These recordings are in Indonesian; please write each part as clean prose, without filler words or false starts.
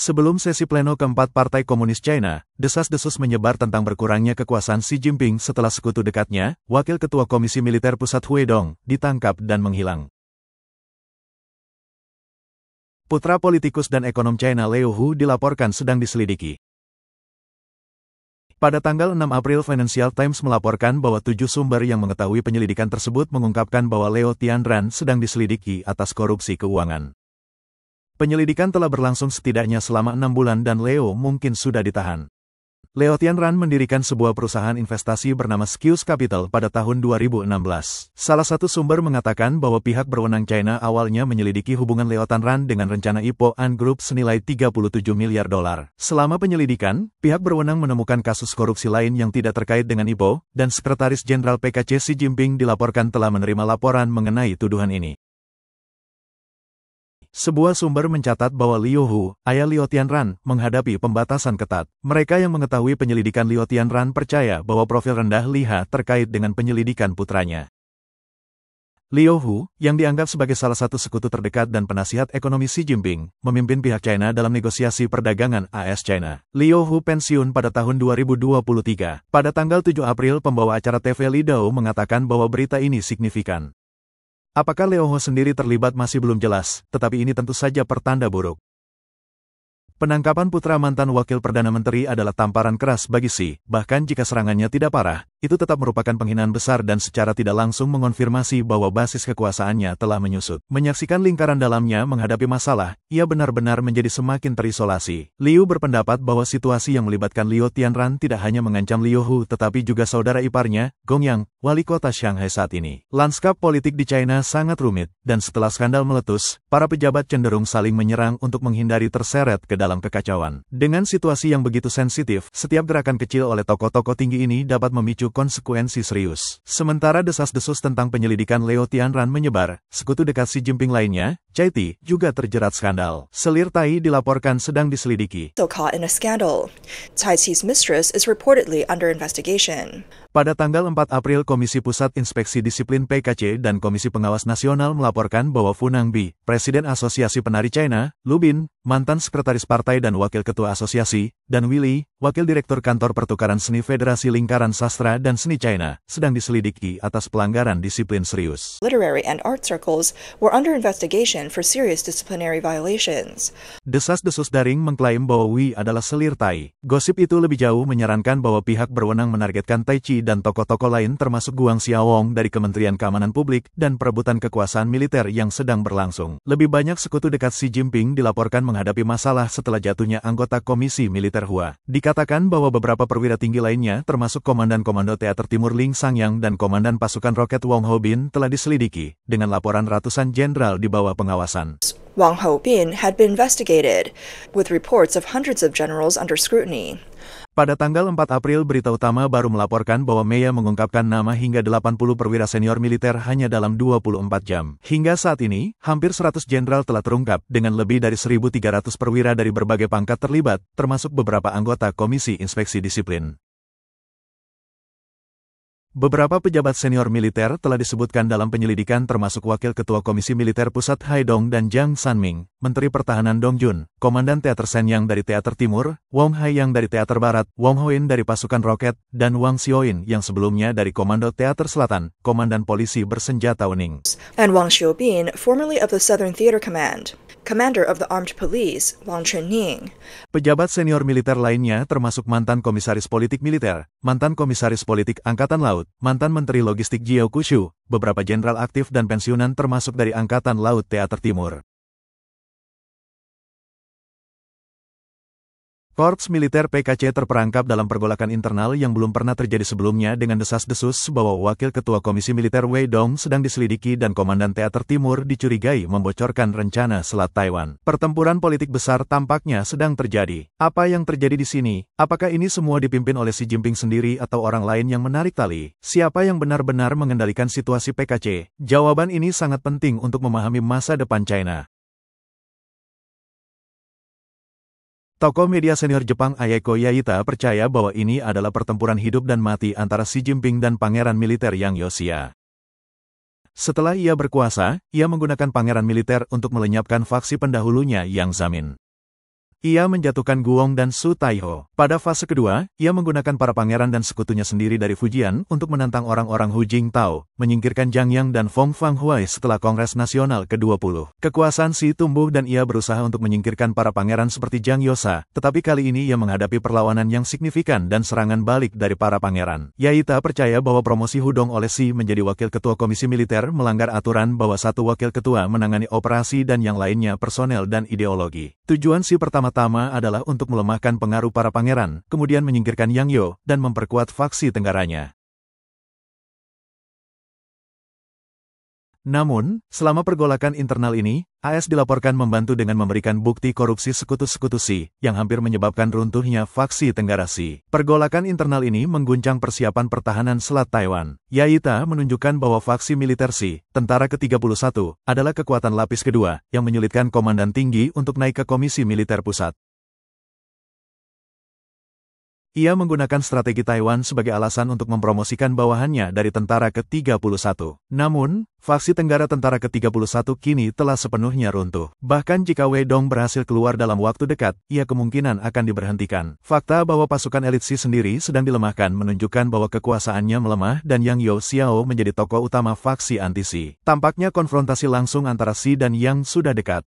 Sebelum sesi pleno keempat Partai Komunis China, desas-desus menyebar tentang berkurangnya kekuasaan Xi Jinping setelah sekutu dekatnya, Wakil Ketua Komisi Militer Pusat Hu Dong, ditangkap dan menghilang. Putra politikus dan ekonom China Liu Hu dilaporkan sedang diselidiki. Pada tanggal 6 April Financial Times melaporkan bahwa 7 sumber yang mengetahui penyelidikan tersebut mengungkapkan bahwa Liu Tianran sedang diselidiki atas korupsi keuangan. Penyelidikan telah berlangsung setidaknya selama 6 bulan dan Liu mungkin sudah ditahan. Liu Tianran mendirikan sebuah perusahaan investasi bernama Skews Capital pada tahun 2016. Salah satu sumber mengatakan bahwa pihak berwenang China awalnya menyelidiki hubungan Liu Tianran dengan rencana Ipoh An Group senilai 37 miliar dolar. Selama penyelidikan, pihak berwenang menemukan kasus korupsi lain yang tidak terkait dengan Ipoh, dan Sekretaris Jenderal PKC Xi Jinping dilaporkan telah menerima laporan mengenai tuduhan ini. Sebuah sumber mencatat bahwa Liu Hu, ayah Liu Tianran, menghadapi pembatasan ketat. Mereka yang mengetahui penyelidikan Liu Tianran percaya bahwa profil rendah Liha terkait dengan penyelidikan putranya. Liu Hu, yang dianggap sebagai salah satu sekutu terdekat dan penasihat ekonomi Xi Jinping, memimpin pihak China dalam negosiasi perdagangan AS-China. Liu Hu pensiun pada tahun 2023. Pada tanggal 7 April, pembawa acara TV Li Dao mengatakan bahwa berita ini signifikan. Apakah Liu Hu sendiri terlibat masih belum jelas, tetapi ini tentu saja pertanda buruk. Penangkapan putra mantan wakil Perdana Menteri adalah tamparan keras bagi Xi, bahkan jika serangannya tidak parah, itu tetap merupakan penghinaan besar dan secara tidak langsung mengonfirmasi bahwa basis kekuasaannya telah menyusut. Menyaksikan lingkaran dalamnya menghadapi masalah, ia benar-benar menjadi semakin terisolasi. Liu berpendapat bahwa situasi yang melibatkan Liu Tianran tidak hanya mengancam Liu Hu tetapi juga saudara iparnya, Gong Yang, wali kota Shanghai saat ini. Lanskap politik di China sangat rumit, dan setelah skandal meletus, para pejabat cenderung saling menyerang untuk menghindari terseret ke dalam kekacauan. Dengan situasi yang begitu sensitif, setiap gerakan kecil oleh tokoh-tokoh tinggi ini dapat memicu konsekuensi serius. Sementara desas-desus tentang penyelidikan Liu Tianran menyebar, sekutu dekat Xi Jinping lainnya, Cai Ti, juga terjerat skandal. Selir Tai dilaporkan sedang diselidiki. So caught in a scandal. Cai Ti's mistress is reportedly under investigation. Pada tanggal 4 April, Komisi Pusat Inspeksi Disiplin PKC dan Komisi Pengawas Nasional melaporkan bahwa Fu Nangbi, Presiden Asosiasi Penari China, Lu Bin, mantan Sekretaris Partai dan Wakil Ketua Asosiasi, dan Willy, Wakil Direktur Kantor Pertukaran Seni Federasi Lingkaran Sastra dan Seni China, sedang diselidiki atas pelanggaran disiplin serius. Literary and art circles were under investigation for serious disciplinary violations. Desas-desus daring mengklaim bahwa Wei adalah selir Tai. Gosip itu lebih jauh menyarankan bahwa pihak berwenang menargetkan Tai Chi dan tokoh-tokoh lain termasuk Guang Xiaowong dari Kementerian Keamanan Publik dan perebutan kekuasaan militer yang sedang berlangsung. Lebih banyak sekutu dekat Xi Jinping dilaporkan menghadapi masalah setelah jatuhnya anggota Komisi Militer Hua. Dikatakan bahwa beberapa perwira tinggi lainnya termasuk Komandan Komando Teater Timur Ling Sangyang dan Komandan Pasukan Roket Wang Houbin telah diselidiki, dengan laporan ratusan jenderal di bawah pengawasan. Wang Houbin had been investigated, with reports of hundreds of generals under scrutiny. Pada tanggal 4 April, Berita Utama baru melaporkan bahwa Meya mengungkapkan nama hingga 80 perwira senior militer hanya dalam 24 jam. Hingga saat ini, hampir 100 jenderal telah terungkap, dengan lebih dari 1.300 perwira dari berbagai pangkat terlibat, termasuk beberapa anggota Komisi Inspeksi Disiplin. Beberapa pejabat senior militer telah disebutkan dalam penyelidikan termasuk Wakil Ketua Komisi Militer Pusat Hai Dong dan Jiang Sanming, Menteri Pertahanan Dong Jun, Komandan Teater Shenyang dari Teater Timur, Wang Haiyang dari Teater Barat, Wang Hoin dari Pasukan Roket, dan Wang Xiaoyin yang sebelumnya dari Komando Teater Selatan, Komandan Polisi Bersenjata Uning. And Wang Xiaobin, formerly of the Southern Theater Command, Commander of the Armed Police, Wang Chunning. Pejabat senior militer lainnya termasuk mantan Komisaris Politik Militer, mantan Komisaris Politik Angkatan Laut, mantan Menteri Logistik Jiao Kushu, beberapa jenderal aktif dan pensiunan termasuk dari Angkatan Laut Teater Timur. Korps Militer PKC terperangkap dalam pergolakan internal yang belum pernah terjadi sebelumnya dengan desas-desus bahwa Wakil Ketua Komisi Militer Wei Dong sedang diselidiki dan Komandan Teater Timur dicurigai membocorkan rencana Selat Taiwan. Pertempuran politik besar tampaknya sedang terjadi. Apa yang terjadi di sini? Apakah ini semua dipimpin oleh Xi Jinping sendiri atau orang lain yang menarik tali? Siapa yang benar-benar mengendalikan situasi PKC? Jawaban ini sangat penting untuk memahami masa depan China. Tokoh media senior Jepang Ayako Yaita percaya bahwa ini adalah pertempuran hidup dan mati antara Xi Jinping dan Pangeran Militer Yang Yoshia. Setelah ia berkuasa, ia menggunakan pangeran militer untuk melenyapkan faksi pendahulunya Yang Zemin. Ia menjatuhkan Guong dan Su Taiho. Pada fase kedua, ia menggunakan para pangeran dan sekutunya sendiri dari Fujian untuk menantang orang-orang Hu Jingtao, menyingkirkan Zhang Yang dan Feng Fanghuai setelah Kongres Nasional ke-20. Kekuasaan Xi tumbuh dan ia berusaha untuk menyingkirkan para pangeran seperti Zhang Yosa, tetapi kali ini ia menghadapi perlawanan yang signifikan dan serangan balik dari para pangeran. Yaita percaya bahwa promosi Hudong oleh Xi menjadi wakil ketua komisi militer melanggar aturan bahwa satu wakil ketua menangani operasi dan yang lainnya personel dan ideologi. Tujuan Xi pertama-tama adalah untuk melemahkan pengaruh para pangeran, kemudian menyingkirkan Yang Yo, dan memperkuat faksi tenggaranya. Namun, selama pergolakan internal ini, AS dilaporkan membantu dengan memberikan bukti korupsi sekutu-sekutu Xi, yang hampir menyebabkan runtuhnya faksi Tenggara Xi. Pergolakan internal ini mengguncang persiapan pertahanan Selat Taiwan. Yaita menunjukkan bahwa faksi militer Xi, Tentara ke-31, adalah kekuatan lapis kedua, yang menyulitkan komandan tinggi untuk naik ke Komisi Militer Pusat. Ia menggunakan strategi Taiwan sebagai alasan untuk mempromosikan bawahannya dari Tentara ke-31. Namun, faksi Tenggara Tentara ke-31 kini telah sepenuhnya runtuh. Bahkan jika Wei Dong berhasil keluar dalam waktu dekat, ia kemungkinan akan diberhentikan. Fakta bahwa pasukan elit Xi sendiri sedang dilemahkan menunjukkan bahwa kekuasaannya melemah dan Yang Yo Xiao menjadi tokoh utama faksi anti-Xi. Tampaknya konfrontasi langsung antara Xi dan Yang sudah dekat.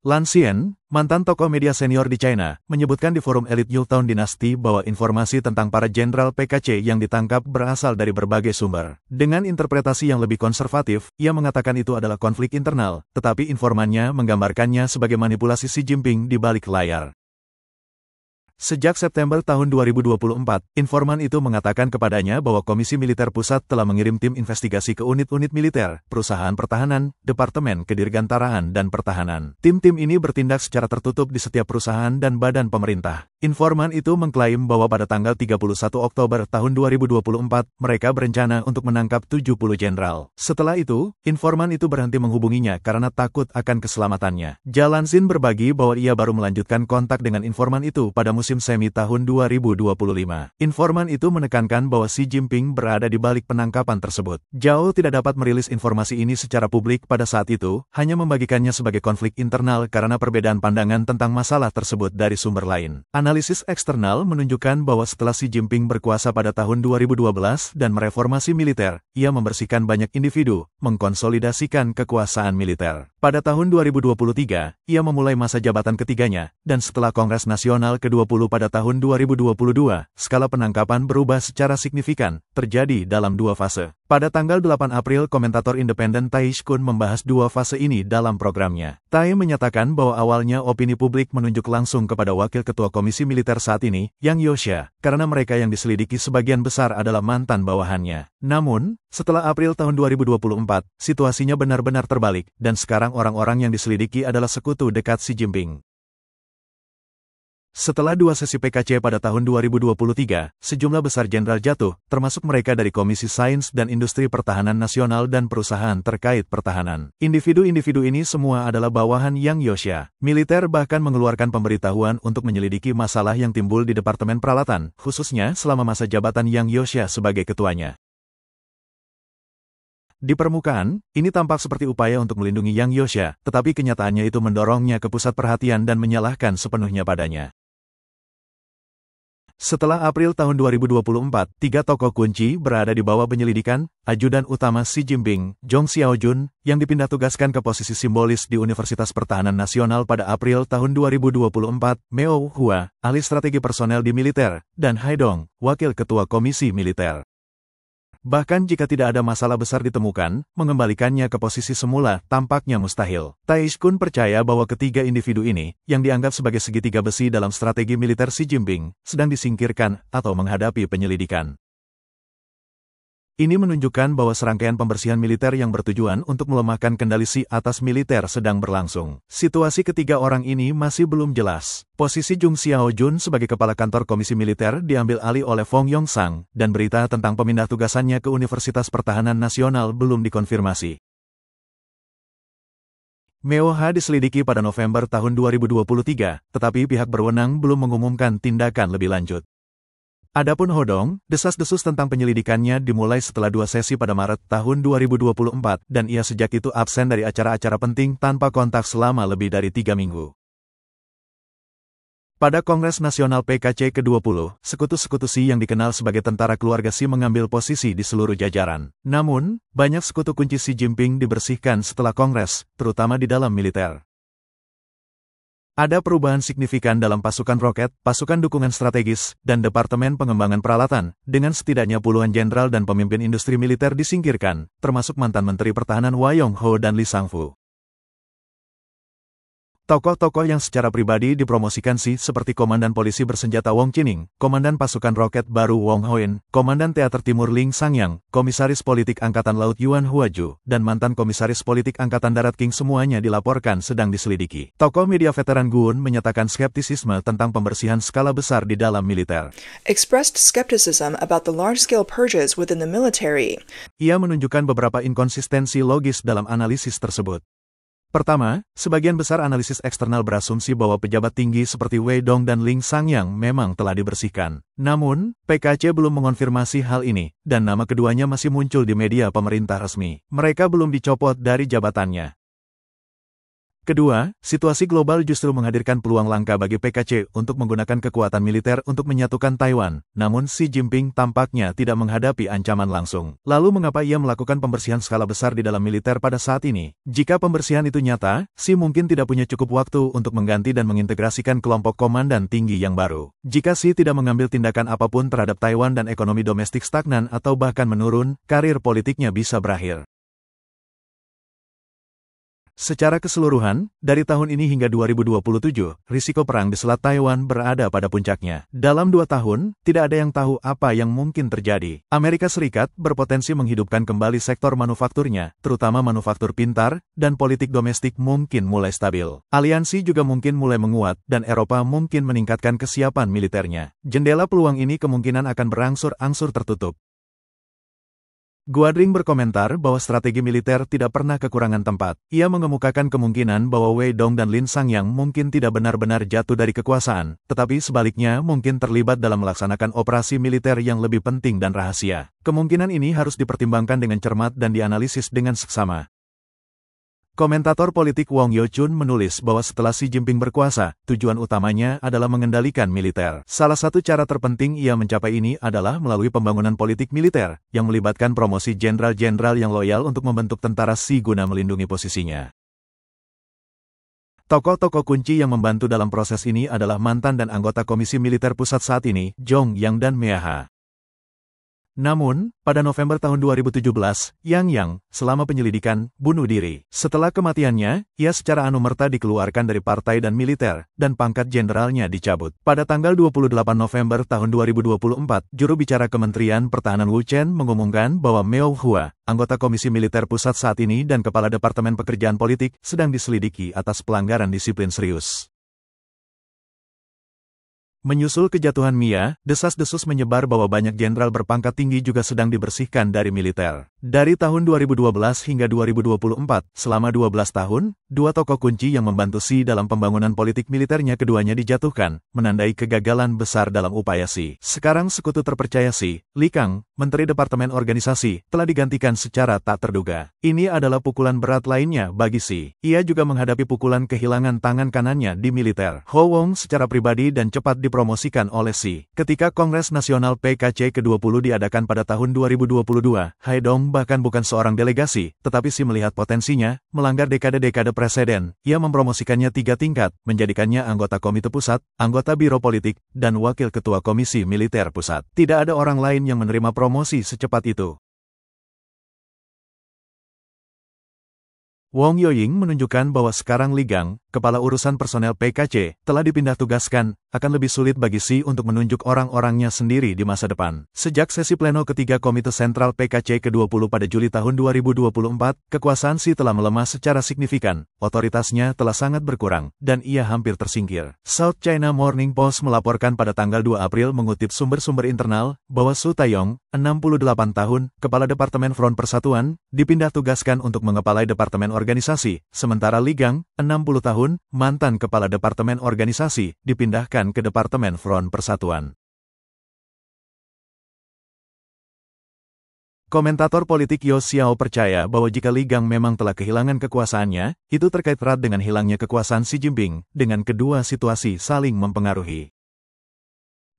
Lan Xian, mantan tokoh media senior di China, menyebutkan di forum elit Yultown Dynasty bahwa informasi tentang para jenderal PKC yang ditangkap berasal dari berbagai sumber. Dengan interpretasi yang lebih konservatif, ia mengatakan itu adalah konflik internal, tetapi informannya menggambarkannya sebagai manipulasi Xi Jinping di balik layar. Sejak September tahun 2024, informan itu mengatakan kepadanya bahwa Komisi Militer Pusat telah mengirim tim investigasi ke unit-unit militer, perusahaan pertahanan, Departemen Kedirgantaraan dan Pertahanan. Tim-tim ini bertindak secara tertutup di setiap perusahaan dan badan pemerintah. Informan itu mengklaim bahwa pada tanggal 31 Oktober tahun 2024, mereka berencana untuk menangkap 70 jenderal. Setelah itu, informan itu berhenti menghubunginya karena takut akan keselamatannya. Jalan Xin berbagi bahwa ia baru melanjutkan kontak dengan informan itu pada musim semi tahun 2025. Informan itu menekankan bahwa Xi Jinping berada di balik penangkapan tersebut. Zhao tidak dapat merilis informasi ini secara publik pada saat itu, hanya membagikannya sebagai konflik internal karena perbedaan pandangan tentang masalah tersebut dari sumber lain. Analisis eksternal menunjukkan bahwa setelah Xi Jinping berkuasa pada tahun 2012 dan mereformasi militer, ia membersihkan banyak individu, mengkonsolidasikan kekuasaan militer. Pada tahun 2023, ia memulai masa jabatan ketiganya, dan setelah Kongres Nasional ke-20 pada tahun 2022, skala penangkapan berubah secara signifikan, terjadi dalam dua fase. Pada tanggal 8 April, komentator independen Tai Shkun membahas dua fase ini dalam programnya. Tai menyatakan bahwa awalnya opini publik menunjuk langsung kepada Wakil Ketua Komisi Militer saat ini, Yang Yosha, karena mereka yang diselidiki sebagian besar adalah mantan bawahannya. Namun, setelah April tahun 2024, situasinya benar-benar terbalik, dan sekarang orang-orang yang diselidiki adalah sekutu dekat Xi Jinping. Setelah dua sesi PKC pada tahun 2023, sejumlah besar jenderal jatuh, termasuk mereka dari Komisi Sains dan Industri Pertahanan Nasional dan perusahaan terkait pertahanan. Individu-individu ini semua adalah bawahan Yang Yosha. Militer bahkan mengeluarkan pemberitahuan untuk menyelidiki masalah yang timbul di Departemen Peralatan, khususnya selama masa jabatan Yang Yosha sebagai ketuanya. Di permukaan, ini tampak seperti upaya untuk melindungi Yang Yosha, tetapi kenyataannya itu mendorongnya ke pusat perhatian dan menyalahkan sepenuhnya padanya. Setelah April tahun 2024, tiga tokoh kunci berada di bawah penyelidikan, ajudan utama Xi Jinping, Zhong Xiaojun, yang dipindah tugaskan ke posisi simbolis di Universitas Pertahanan Nasional pada April tahun 2024, Meo Hua, ahli strategi personel di militer, dan Hai Dong, wakil ketua komisi militer. Bahkan jika tidak ada masalah besar ditemukan, mengembalikannya ke posisi semula tampaknya mustahil. Tai Shkun percaya bahwa ketiga individu ini, yang dianggap sebagai segitiga besi dalam strategi militer Xi Jinping, sedang disingkirkan atau menghadapi penyelidikan. Ini menunjukkan bahwa serangkaian pembersihan militer yang bertujuan untuk melemahkan kendali Xi atas militer sedang berlangsung. Situasi ketiga orang ini masih belum jelas. Posisi Zhong Xiaojun sebagai kepala kantor komisi militer diambil alih oleh Fong Yongsang, dan berita tentang pemindah tugasannya ke Universitas Pertahanan Nasional belum dikonfirmasi. Meo Ha diselidiki pada November tahun 2023, tetapi pihak berwenang belum mengumumkan tindakan lebih lanjut. Adapun Hodong, desas-desus tentang penyelidikannya dimulai setelah dua sesi pada Maret tahun 2024, dan ia sejak itu absen dari acara-acara penting tanpa kontak selama lebih dari 3 minggu. Pada Kongres Nasional PKC ke-20, sekutu-sekutu Xi yang dikenal sebagai tentara keluarga Xi mengambil posisi di seluruh jajaran. Namun, banyak sekutu kunci Xi Jinping dibersihkan setelah Kongres, terutama di dalam militer. Ada perubahan signifikan dalam pasukan roket, pasukan dukungan strategis, dan Departemen Pengembangan Peralatan, dengan setidaknya puluhan jenderal dan pemimpin industri militer disingkirkan, termasuk mantan Menteri Pertahanan Wang Yongho dan Li Shangfu. Tokoh-tokoh yang secara pribadi dipromosikan Xi seperti Komandan Polisi Bersenjata Wong Qining, Komandan Pasukan Roket Baru Wong Hoin, Komandan Teater Timur Ling Sangyang, Komisaris Politik Angkatan Laut Yuan Huaju, dan mantan Komisaris Politik Angkatan Darat King semuanya dilaporkan sedang diselidiki. Tokoh media veteran Gun menyatakan skeptisisme tentang pembersihan skala besar di dalam militer. Expressed skepticism about the large-scale purges within the military. Ia menunjukkan beberapa inkonsistensi logis dalam analisis tersebut. Pertama, sebagian besar analisis eksternal berasumsi bahwa pejabat tinggi seperti Wei Dong dan Ling Sangyang memang telah dibersihkan. Namun, PKC belum mengonfirmasi hal ini, dan nama keduanya masih muncul di media pemerintah resmi. Mereka belum dicopot dari jabatannya. Kedua, situasi global justru menghadirkan peluang langka bagi PKC untuk menggunakan kekuatan militer untuk menyatukan Taiwan, namun Xi Jinping tampaknya tidak menghadapi ancaman langsung. Lalu mengapa ia melakukan pembersihan skala besar di dalam militer pada saat ini? Jika pembersihan itu nyata, Xi mungkin tidak punya cukup waktu untuk mengganti dan mengintegrasikan kelompok komandan tinggi yang baru. Jika Xi tidak mengambil tindakan apapun terhadap Taiwan dan ekonomi domestik stagnan atau bahkan menurun, karir politiknya bisa berakhir. Secara keseluruhan, dari tahun ini hingga 2027, risiko perang di Selat Taiwan berada pada puncaknya. Dalam 2 tahun, tidak ada yang tahu apa yang mungkin terjadi. Amerika Serikat berpotensi menghidupkan kembali sektor manufakturnya, terutama manufaktur pintar, dan politik domestik mungkin mulai stabil. Aliansi juga mungkin mulai menguat, dan Eropa mungkin meningkatkan kesiapan militernya. Jendela peluang ini kemungkinan akan berangsur-angsur tertutup. Guadring berkomentar bahwa strategi militer tidak pernah kekurangan tempat. Ia mengemukakan kemungkinan bahwa Wei Dong dan Lin Sangyang mungkin tidak benar-benar jatuh dari kekuasaan, tetapi sebaliknya mungkin terlibat dalam melaksanakan operasi militer yang lebih penting dan rahasia. Kemungkinan ini harus dipertimbangkan dengan cermat dan dianalisis dengan seksama. Komentator politik Wong Yo-chun menulis bahwa setelah Xi Jinping berkuasa, tujuan utamanya adalah mengendalikan militer. Salah satu cara terpenting ia mencapai ini adalah melalui pembangunan politik militer, yang melibatkan promosi jenderal-jenderal yang loyal untuk membentuk tentara Xi guna melindungi posisinya. Tokoh-tokoh kunci yang membantu dalam proses ini adalah mantan dan anggota Komisi Militer Pusat saat ini, Zhong Yang dan Mea Ha. Namun, pada November tahun 2017, Yang, selama penyelidikan, bunuh diri. Setelah kematiannya, ia secara anumerta dikeluarkan dari partai dan militer, dan pangkat jenderalnya dicabut. Pada tanggal 28 November tahun 2024, juru bicara Kementerian Pertahanan Wu Chen mengumumkan bahwa Meo Hua, anggota Komisi Militer Pusat saat ini dan Kepala Departemen Pekerjaan Politik, sedang diselidiki atas pelanggaran disiplin serius. Menyusul kejatuhan Mia, desas-desus menyebar bahwa banyak jenderal berpangkat tinggi juga sedang dibersihkan dari militer. Dari tahun 2012 hingga 2024, selama 12 tahun, 2 tokoh kunci yang membantu Xi dalam pembangunan politik militernya keduanya dijatuhkan, menandai kegagalan besar dalam upaya Xi. Sekarang sekutu terpercaya Xi, Li Kang, Menteri Departemen Organisasi, telah digantikan secara tak terduga. Ini adalah pukulan berat lainnya bagi Xi. Ia juga menghadapi pukulan kehilangan tangan kanannya di militer. Ho Wong secara pribadi dan cepat dipromosikan oleh Xi. Ketika Kongres Nasional PKC ke-20 diadakan pada tahun 2022, Haidong bahkan bukan seorang delegasi, tetapi Xi melihat potensinya, melanggar dekade-dekade preseden. Ia mempromosikannya 3 tingkat, menjadikannya anggota Komite Pusat, anggota Biro Politik, dan Wakil Ketua Komisi Militer Pusat. Tidak ada orang lain yang menerima promosi secepat itu. Wong Yoying menunjukkan bahwa sekarang Li Gang, kepala urusan personel PKC, telah dipindah tugaskan, akan lebih sulit bagi Xi untuk menunjuk orang-orangnya sendiri di masa depan. Sejak sesi pleno ketiga Komite Sentral PKC ke-20 pada Juli tahun 2024, kekuasaan Xi telah melemah secara signifikan, otoritasnya telah sangat berkurang, dan ia hampir tersingkir. South China Morning Post melaporkan pada tanggal 2 April mengutip sumber-sumber internal, bahwa Su Taiyong, 68 tahun, Kepala Departemen Front Persatuan, dipindah tugaskan untuk mengepalai Departemen Organisasi, sementara Li Gang, 60 tahun, mantan Kepala Departemen Organisasi, dipindahkan ke Departemen Front Persatuan. Komentator politik Yo Xiao percaya bahwa jika Li Gang memang telah kehilangan kekuasaannya, itu terkait erat dengan hilangnya kekuasaan Xi Jinping, dengan kedua situasi saling mempengaruhi.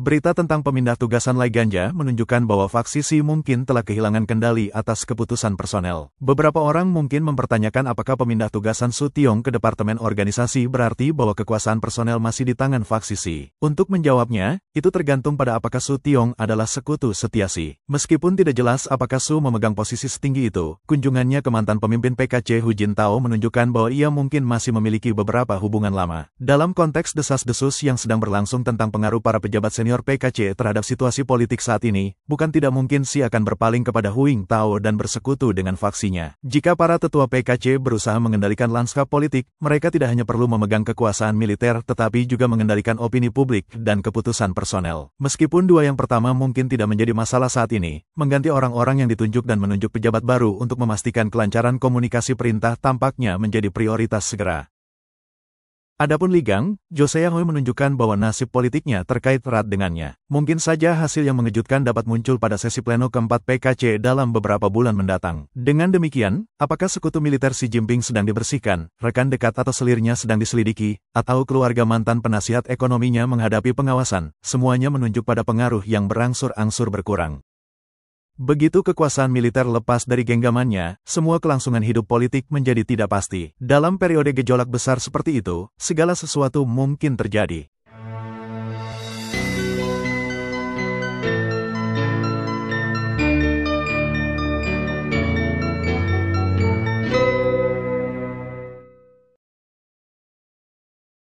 Berita tentang pemindah tugasan Lai Ganja menunjukkan bahwa faksi Xi mungkin telah kehilangan kendali atas keputusan personel. Beberapa orang mungkin mempertanyakan apakah pemindah tugasan Su Tiong ke Departemen Organisasi berarti bahwa kekuasaan personel masih di tangan faksi Xi. Untuk menjawabnya, itu tergantung pada apakah Su Tiong adalah sekutu setia Xi. Meskipun tidak jelas apakah Su memegang posisi setinggi itu, kunjungannya ke mantan pemimpin PKC Hu Jintao menunjukkan bahwa ia mungkin masih memiliki beberapa hubungan lama. Dalam konteks desas-desus yang sedang berlangsung tentang pengaruh para pejabat senior PKC terhadap situasi politik saat ini, bukan tidak mungkin Xi akan berpaling kepada Hu Jintao dan bersekutu dengan faksinya. Jika para tetua PKC berusaha mengendalikan lanskap politik, mereka tidak hanya perlu memegang kekuasaan militer tetapi juga mengendalikan opini publik dan keputusan personel. Meskipun dua yang pertama mungkin tidak menjadi masalah saat ini, mengganti orang-orang yang ditunjuk dan menunjuk pejabat baru untuk memastikan kelancaran komunikasi perintah tampaknya menjadi prioritas segera. Adapun Li Gang, Zhou Xiaohui menunjukkan bahwa nasib politiknya terkait erat dengannya. Mungkin saja hasil yang mengejutkan dapat muncul pada sesi pleno keempat PKC dalam beberapa bulan mendatang. Dengan demikian, apakah sekutu militer Xi Jinping sedang dibersihkan, rekan dekat atau selirnya sedang diselidiki, atau keluarga mantan penasihat ekonominya menghadapi pengawasan, semuanya menunjuk pada pengaruh yang berangsur-angsur berkurang. Begitu kekuasaan militer lepas dari genggamannya, semua kelangsungan hidup politik menjadi tidak pasti. Dalam periode gejolak besar seperti itu, segala sesuatu mungkin terjadi.